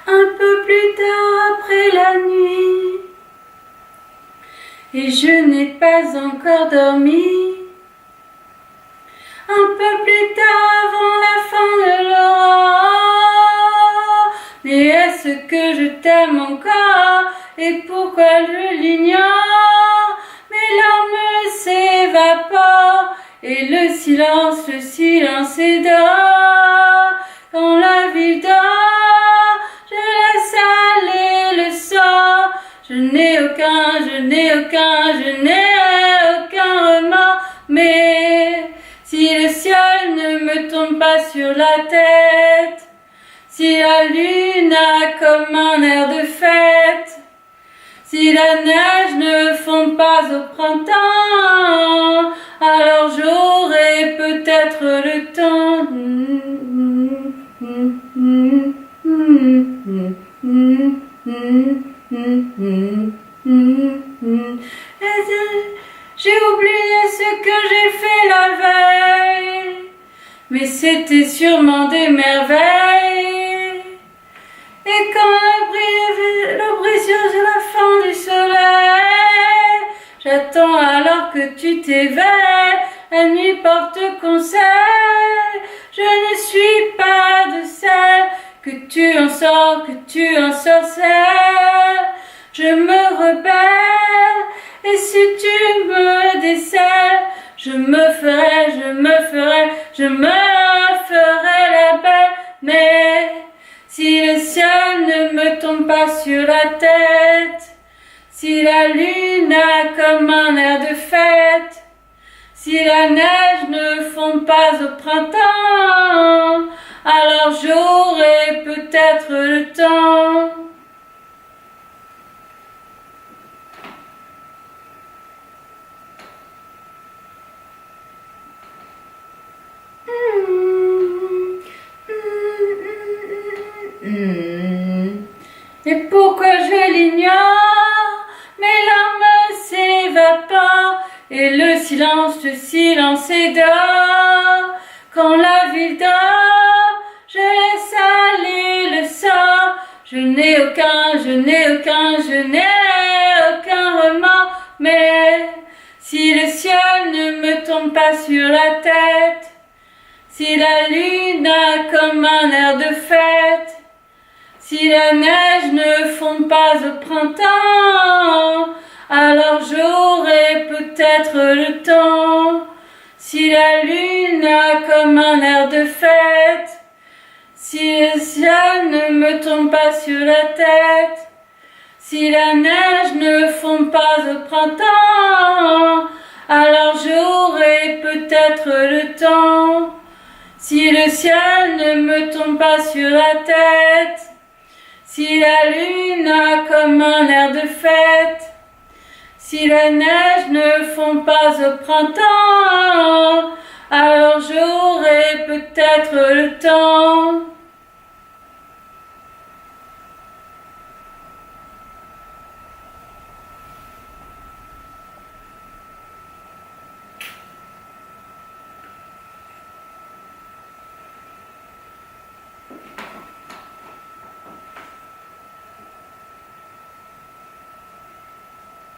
Un peu plus tard après la nuit, et je n'ai pas encore dormi. Un peu plus tard avant la fin de l'aurore, mais est-ce que je t'aime encore et pourquoi je l'ignore? Mes larmes s'évaporent et le silence est dehors. Quand la vie dort, je laisse aller le sort. Je n'ai aucun remords, mais si le ciel ne me tombe pas sur la tête, si la lune a comme un air de fête, si la neige ne fond pas au printemps, alors j'aurai peut-être le temps. J'ai oublié ce que j'ai fait la veille, mais c'était sûrement des merveilles. Et quand le bruit sur la fin du soleil, j'attends alors que tu t'éveilles, la nuit porte conseil. Je ne suis pas de celle que tu en sorcelles. Je me rebelle, et si tu me décèles, je me ferai la belle. Mais si le ciel ne me tombe pas sur la tête, si la lune a comme un air de fête, si la neige ne fond pas au printemps, alors j'aurai peut-être le temps. Et pourquoi je l'ignore? Mes larmes s'évaporent et le silence est dehors. Quand la ville dort, je laisse aller le sort. Je n'ai aucun remords, mais si le ciel ne me tombe pas sur la tête, si la lune a comme un air de fête, si la neige ne fond pas au printemps, alors j'aurai peut-être le temps. Si la lune a comme un air de fête, si le ciel ne me tombe pas sur la tête, si la neige ne fond pas au printemps, alors j'aurai peut-être le temps. Si le ciel ne me tombe pas sur la tête, si la lune a comme un air de fête, si la neige ne fond pas au printemps, alors j'aurai peut-être le temps.